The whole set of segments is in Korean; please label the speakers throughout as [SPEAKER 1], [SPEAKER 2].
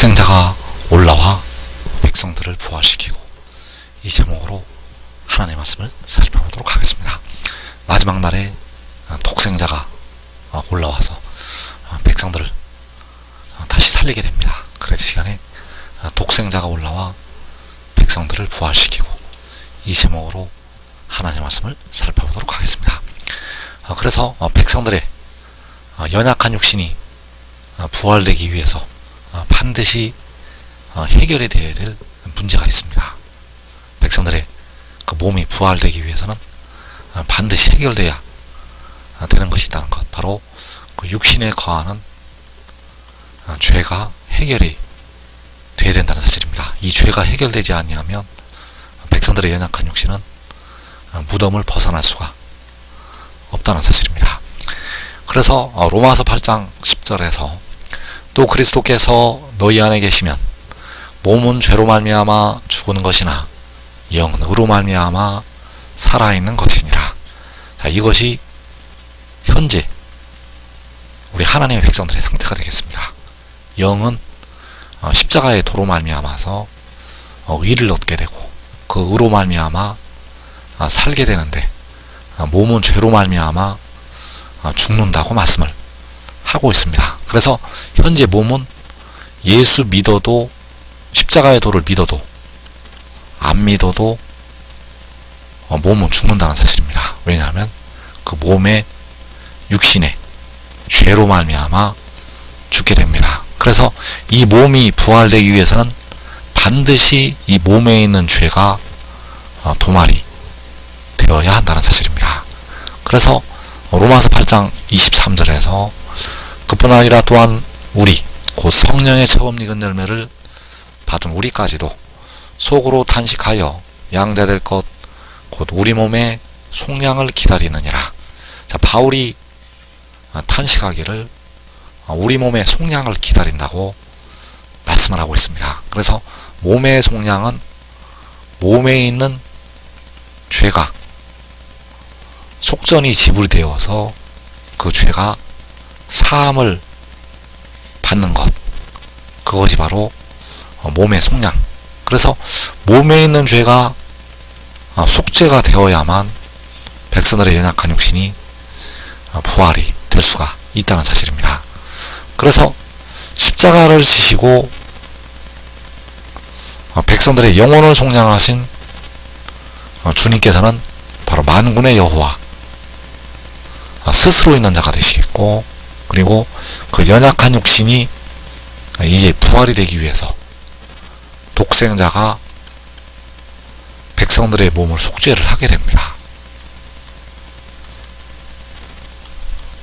[SPEAKER 1] 독생자가 올라와 백성들을 부활시키고, 이 제목으로 하나님의 말씀을 살펴보도록 하겠습니다. 마지막 날에 독생자가 올라와서 백성들을 다시 살리게 됩니다. 그래서 이 시간에 독생자가 올라와 백성들을 부활시키고, 이 제목으로 하나님의 말씀을 살펴보도록 하겠습니다. 그래서 백성들의 연약한 육신이 부활되기 위해서 반드시 해결이 되어야 될 문제가 있습니다. 백성들의 그 몸이 부활되기 위해서는 반드시 해결돼야 되는 것이 있다는 것, 바로 그 육신에 거하는 죄가 해결이 돼야 된다는 사실입니다. 이 죄가 해결되지 아니하면 백성들의 연약한 육신은 무덤을 벗어날 수가 없다는 사실입니다. 그래서 로마서 8장 10절에서 또 그리스도께서 너희 안에 계시면 몸은 죄로 말미암아 죽은 것이나 영은 의로 말미암아 살아있는 것이니라. 자, 이것이 현재 우리 하나님의 백성들의 상태가 되겠습니다. 영은 십자가의 도로 말미암아서 의를 얻게 되고, 그 의로 말미암아 살게 되는데, 몸은 죄로 말미암아 죽는다고 말씀을 하고 있습니다. 그래서 현재 몸은 예수 믿어도, 십자가의 도를 믿어도 안 믿어도 몸은 죽는다는 사실입니다. 왜냐하면 그 몸의 육신의 죄로 말미암아 죽게 됩니다. 그래서 이 몸이 부활되기 위해서는 반드시 이 몸에 있는 죄가 도말이 되어야 한다는 사실입니다. 그래서 로마서 8장 23절에서 그뿐 아니라 또한 우리 곧 성령의 처음 익은 열매를 받은 우리까지도 속으로 탄식하여 양자될 것 곧 우리 몸의 속량을 기다리느니라. 자, 바울이 탄식하기를 우리 몸의 속량을 기다린다고 말씀을 하고 있습니다. 그래서 몸의 속량은 몸에 있는 죄가 속전이 지불되어서 그 죄가 사함을 받는 것, 그것이 바로 몸의 속량. 그래서 몸에 있는 죄가 속죄가 되어야만 백성들의 연약한 육신이 부활이 될 수가 있다는 사실입니다. 그래서 십자가를 지시고 백성들의 영혼을 속량하신 주님께서는 바로 만군의 여호와 스스로 있는 자가 되시겠고, 그리고 그 연약한 육신이 이제 부활이 되기 위해서 독생자가 백성들의 몸을 속죄를 하게 됩니다.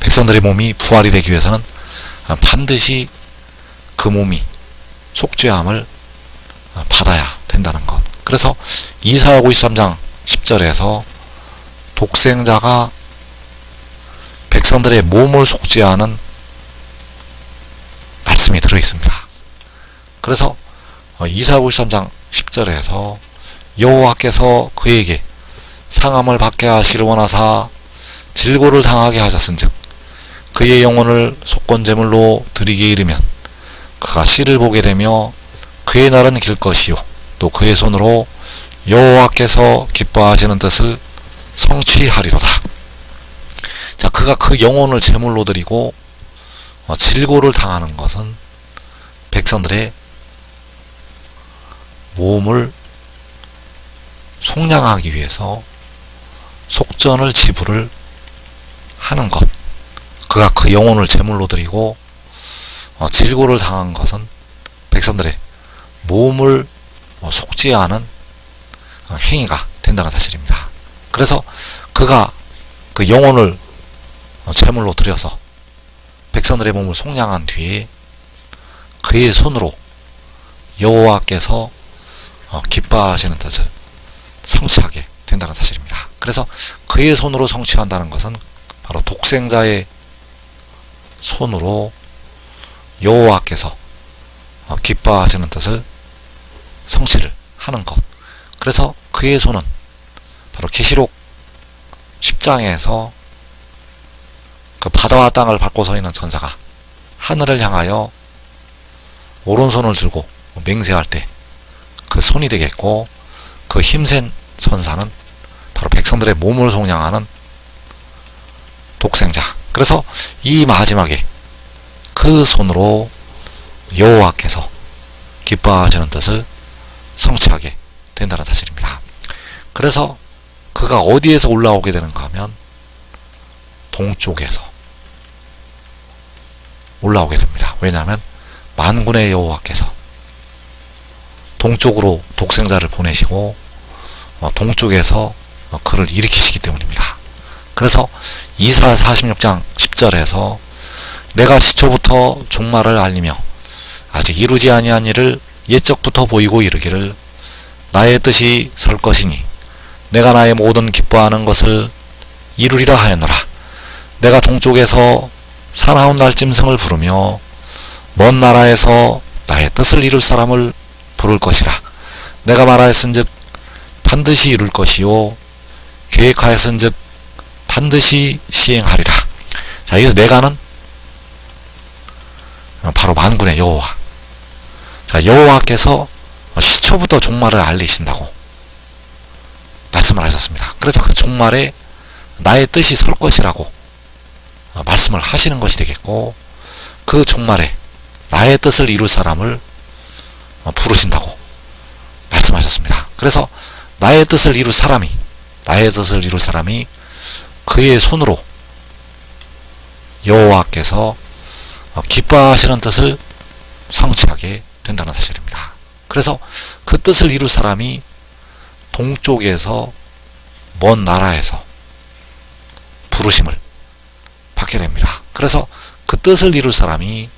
[SPEAKER 1] 백성들의 몸이 부활이 되기 위해서는 반드시 그 몸이 속죄함을 받아야 된다는 것. 그래서 이사야 53장 10절에서 독생자가 백성들의 몸을 속죄하는 말씀이 들어있습니다. 그래서 이사야 53장 10절에서 여호와께서 그에게 상함을 받게 하시기를 원하사 질고를 당하게 하셨은즉 그의 영혼을 속건제물로 드리게 이르면 그가 씨를 보게 되며 그의 날은 길 것이요 또 그의 손으로 여호와께서 기뻐하시는 뜻을 성취하리로다. 자, 그가 그 영혼을 제물로 드리고 질고를 당하는 것은 백성들의 몸을 속량하기 위해서 속전을 지불을 하는 것, 그가 그 영혼을 제물로 드리고 질고를 당한 것은 백성들의 몸을 속죄하는 행위가 된다는 사실입니다. 그래서 그가 그 영혼을 제물로 드려서 백성들의 몸을 속량한 뒤에 그의 손으로 여호와께서 기뻐하시는 뜻을 성취하게 된다는 사실입니다. 그래서 그의 손으로 성취한다는 것은 바로 독생자의 손으로 여호와께서 기뻐하시는 뜻을 성취를 하는 것. 그래서 그의 손은 바로 계시록 10장에서 그 바다와 땅을 밟고 서 있는 천사가 하늘을 향하여 오른손을 들고 맹세할 때 그 손이 되겠고, 그 힘센 천사는 바로 백성들의 몸을 속량하는 독생자. 그래서 이 마지막에 그 손으로 여호와께서 기뻐하시는 뜻을 성취하게 된다는 사실입니다. 그래서 그가 어디에서 올라오게 되는가 하면 동쪽에서 올라오게 됩니다. 왜냐하면 만군의 여호와께서 동쪽으로 독생자를 보내시고 동쪽에서 그를 일으키시기 때문입니다. 그래서 이사 46장 10절에서 내가 시초부터 종말을 알리며 아직 이루지 아니한 일을 옛적부터 보이고 이르기를 나의 뜻이 설 것이니 내가 나의 모든 기뻐하는 것을 이루리라 하였노라. 내가 동쪽에서 사나운 날짐승을 부르며 먼 나라에서 나의 뜻을 이룰 사람을 부를 것이라. 내가 말하였은즉 반드시 이룰 것이요 계획하였은즉 반드시 시행하리라. 자, 여기서 내가는 바로 만군의 여호와. 자, 여호와께서 시초부터 종말을 알리신다고 말씀을 하셨습니다. 그래서 그 종말에 나의 뜻이 설 것이라고 말씀을 하시는 것이 되겠고, 그 종말에 나의 뜻을 이룰 사람을 부르신다고 말씀하셨습니다. 그래서 나의 뜻을 이룰 사람이 그의 손으로 여호와께서 기뻐하시는 뜻을 성취하게 된다는 사실입니다. 그래서 그 뜻을 이룰 사람이 동쪽에서 먼 나라에서 부르심을 받게 됩니다. 그래서 그 뜻을 이룰 사람이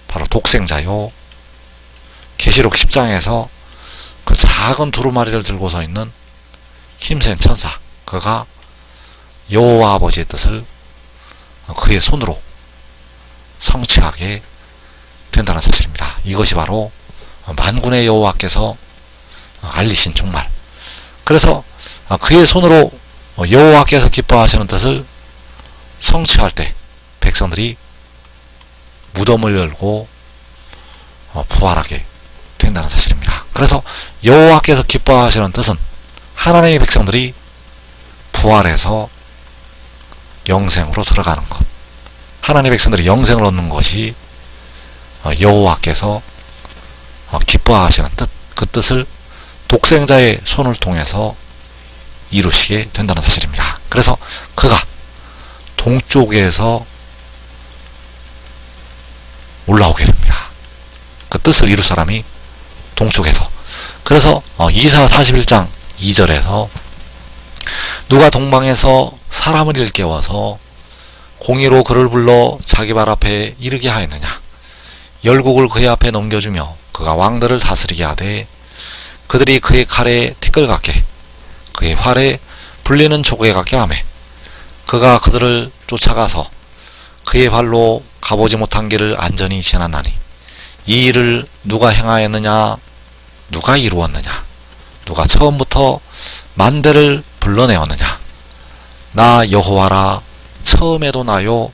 [SPEAKER 1] 바로 독생자요, 계시록 10장에서 그 작은 두루마리를 들고 서 있는 힘센 천사, 그가 여호와 아버지의 뜻을 그의 손으로 성취하게 된다는 사실입니다. 이것이 바로 만군의 여호와께서 알리신 종말. 그래서 그의 손으로 여호와께서 기뻐하시는 뜻을 성취할 때 백성들이 무덤을 열고 부활하게 된다는 사실입니다. 그래서 여호와께서 기뻐하시는 뜻은 하나님의 백성들이 부활해서 영생으로 들어가는 것, 하나님의 백성들이 영생을 얻는 것이 여호와께서 기뻐하시는 뜻, 그 뜻을 독생자의 손을 통해서 이루시게 된다는 사실입니다. 그래서 그가 동쪽에서 올라오게 됩니다. 그 뜻을 이룰 사람이 동쪽에서. 그래서 이사 41장 2절에서 누가 동방에서 사람을 일깨워서 공의로 그를 불러 자기 발 앞에 이르게 하였느냐. 열국을 그의 앞에 넘겨주며 그가 왕들을 다스리게 하되 그들이 그의 칼에 티끌 같게 그의 활에 불리는 조개 같게 하매 그가 그들을 쫓아가서 그의 발로 가보지 못한 길을 안전히 지났나니 이 일을 누가 행하였느냐, 누가 이루었느냐, 누가 처음부터 만대를 불러내었느냐. 나 여호와라, 처음에도 나요,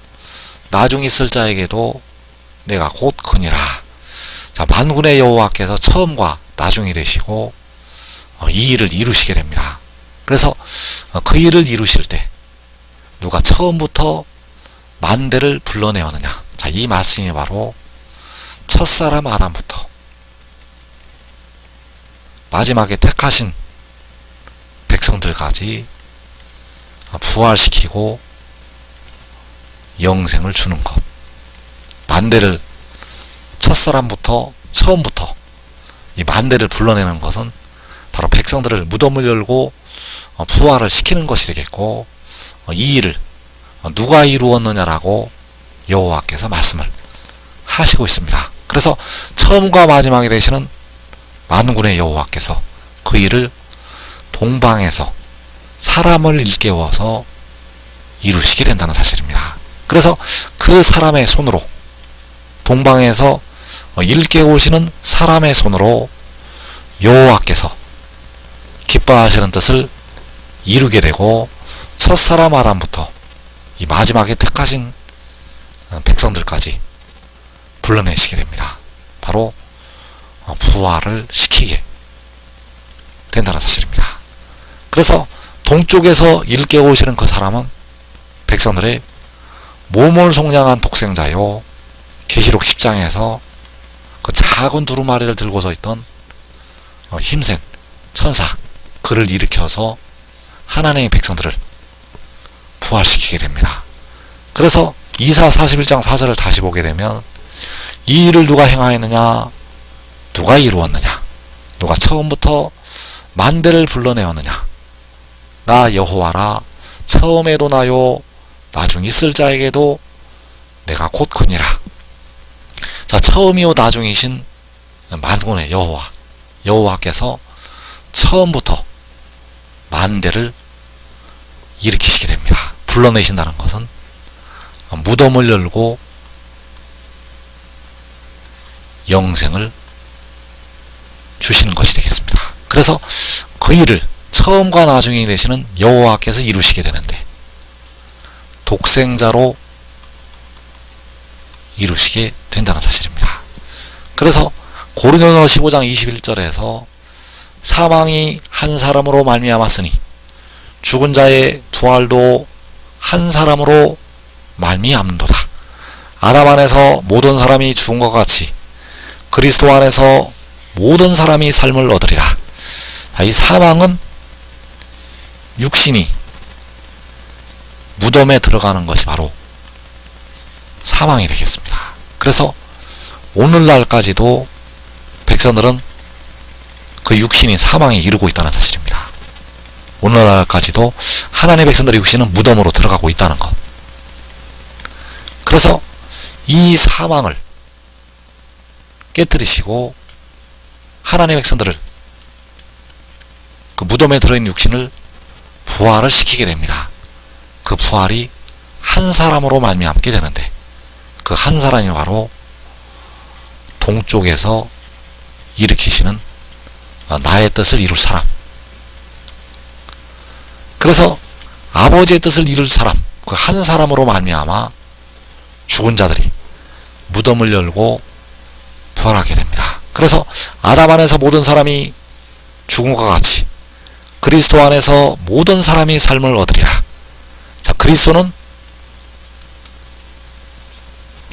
[SPEAKER 1] 나중 있을 자에게도 내가 곧 크니라. 자, 만군의 여호와께서 처음과 나중이 되시고 이 일을 이루시게 됩니다. 그래서 그 일을 이루실 때 누가 처음부터 만대를 불러내었느냐. 자, 이 말씀이 바로 첫사람 아담부터 마지막에 택하신 백성들까지 부활시키고 영생을 주는 것. 만대를 첫사람부터 처음부터 이 만대를 불러내는 것은 바로 백성들을 무덤을 열고 부활을 시키는 것이 되겠고, 이 일을 누가 이루었느냐라고 여호와께서 말씀을 하시고 있습니다. 그래서 처음과 마지막이 되시는 만군의 여호와께서 그 일을 동방에서 사람을 일깨워서 이루시게 된다는 사실입니다. 그래서 그 사람의 손으로, 동방에서 일깨우시는 사람의 손으로 여호와께서 기뻐하시는 뜻을 이루게 되고, 첫사람 아담부터 이 마지막에 택하신 백성들까지 불러내시게 됩니다. 바로 바로 부활을 시키게 된다는 사실입니다. 그래서 동쪽에서 일 깨우시는 그 사람은 백성들의 몸을 속량한 독생자요, 계시록 10장에서 그 작은 두루마리를 들고서 있던 힘센 천사, 그를 일으켜서 하나님의 백성들을 부활시키게 됩니다. 그래서 이사 41장 4절을 다시 보게 되면 이 일을 누가 행하였느냐, 누가 이루었느냐, 누가 처음부터 만대를 불러내었느냐, 나 여호와라, 처음에도 나요, 나중 있을 자에게도 내가 곧 크니라. 자, 처음이요 나중이신 만군의 여호와께서 처음부터 만대를 일으키시게 됩니다. 불러내신다는 것은 무덤을 열고 영생을 주시는 것이 되겠습니다. 그래서 그 일을 처음과 나중이 되시는 여호와께서 이루시게 되는데 독생자로 이루시게 된다는 사실입니다. 그래서 고린도서 15장 21절에서 사망이 한 사람으로 말미암았으니 죽은 자의 부활도 한 사람으로 말미암는도다. 아담 안에서 모든 사람이 죽은 것 같이 그리스도 안에서 모든 사람이 삶을 얻으리라. 이 사망은 육신이 무덤에 들어가는 것이 바로 사망이 되겠습니다. 그래서 오늘날까지도 백성들은 그 육신이 사망에 이르고 있다는 사실입니다. 오늘날까지도 하나님의 백성들의 육신은 무덤으로 들어가고 있다는 것. 그래서 이 사망을 깨뜨리시고 하나님의 백성들을, 그 무덤에 들어있는 육신을 부활을 시키게 됩니다. 그 부활이 한 사람으로 말미암게 되는데 그 한 사람이 바로 동쪽에서 일으키시는 나의 뜻을 이룰 사람. 그래서 아버지의 뜻을 이룰 사람, 그 한 사람으로 말미암아 죽은 자들이 무덤을 열고 부활하게 됩니다. 그래서 아담 안에서 모든 사람이 죽은 것과 같이 그리스도 안에서 모든 사람이 삶을 얻으리라. 자, 그리스도는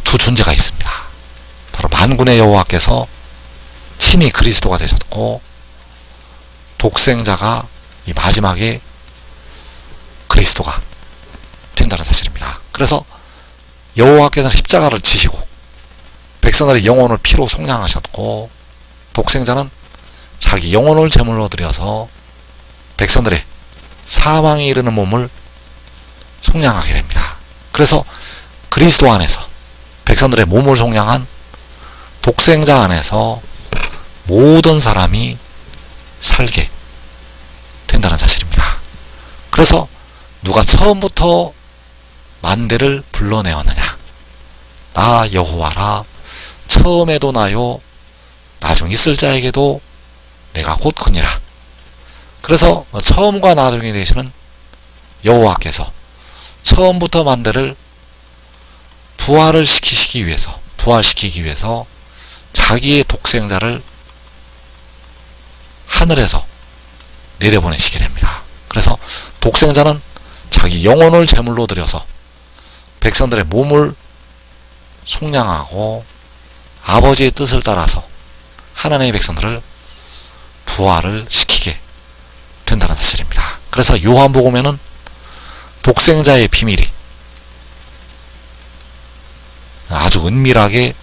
[SPEAKER 1] 두 존재가 있습니다. 바로 만군의 여호와께서 친히 그리스도가 되셨고 독생자가 이 마지막에 그리스도가 된다는 사실입니다. 그래서 여호와께서는 십자가를 지시고 백성들의 영혼을 피로 속량하셨고 독생자는 자기 영혼을 제물로 드려서 백성들의 사망에 이르는 몸을 속량하게 됩니다. 그래서 그리스도 안에서 백성들의 몸을 속량한 독생자 안에서 모든 사람이 살게 된다는 사실입니다. 그래서 누가 처음부터 만대를 불러내었느냐, 나 여호와라, 처음에도 나요, 나중 있을 자에게도 내가 곧 크니라. 그래서 처음과 나중이 되시는 여호와께서 처음부터 만대를 부활시키기 위해서 자기의 독생자를 하늘에서 내려보내시게 됩니다. 그래서 독생자는 자기 영혼을 제물로 드려서 백성들의 몸을 속량하고 아버지의 뜻을 따라서 하나님의 백성들을 부활을 시키게 된다는 사실입니다. 그래서 요한복음에는 독생자의 비밀이 아주 은밀하게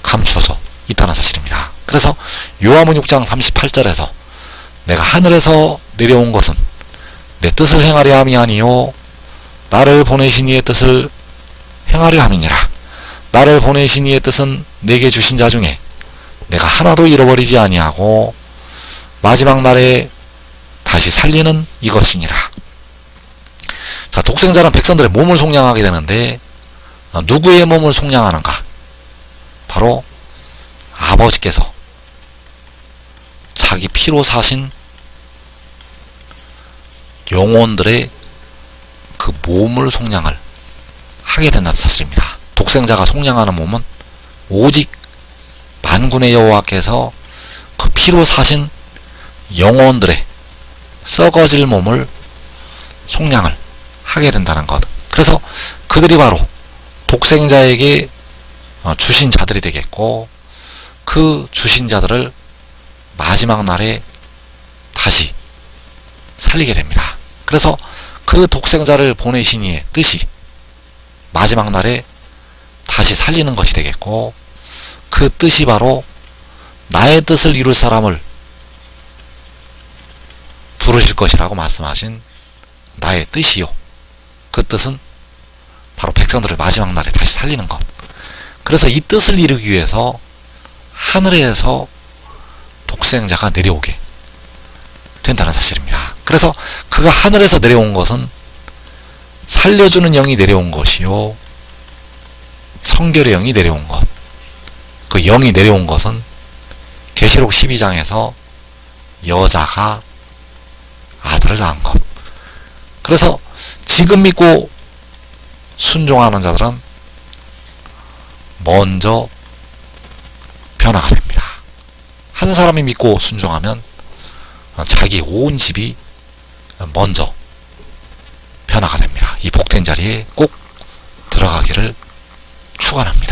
[SPEAKER 1] 감추어서 있다는 사실입니다. 그래서 요한복음 6장 38절에서 내가 하늘에서 내려온 것은 내 뜻을 행하려 함이 아니요 나를 보내신 이의 뜻을 행하려 함이니라. 나를 보내신 이의 뜻은 내게 주신 자 중에 내가 하나도 잃어버리지 아니하고 마지막 날에 다시 살리는 이것이니라. 자, 독생자는 백성들의 몸을 속량하게 되는데 누구의 몸을 속량하는가? 바로 아버지께서 자기 피로 사신 영혼들의 그 몸을 속량을 하게 된다는 사실입니다. 독생자가 속량하는 몸은 오직 만군의 여호와께서 그 피로 사신 영혼들의 썩어질 몸을 속량을 하게 된다는 것. 그래서 그들이 바로 독생자에게 주신 자들이 되겠고, 그 주신 자들을 마지막 날에 다시 살리게 됩니다. 그래서 그 독생자를 보내신 이의 뜻이 마지막 날에 다시 살리는 것이 되겠고, 그 뜻이 바로 나의 뜻을 이룰 사람을 부르실 것이라고 말씀하신 나의 뜻이요. 그 뜻은 바로 백성들을 마지막 날에 다시 살리는 것. 그래서 이 뜻을 이루기 위해서 하늘에서 독생자가 내려오게 된다는 사실입니다. 그래서 그가 하늘에서 내려온 것은 살려주는 영이 내려온 것이요, 성결의 영이 내려온 것. 그 영이 내려온 것은 계시록 12장에서 여자가 아들을 낳은 것. 그래서 지금 믿고 순종하는 자들은 먼저 변화가 됩니다. 한 사람이 믿고 순종하면 자기 온 집이 먼저 변화가 됩니다. 이 복된 자리에 꼭 들어가기를 축원합니다.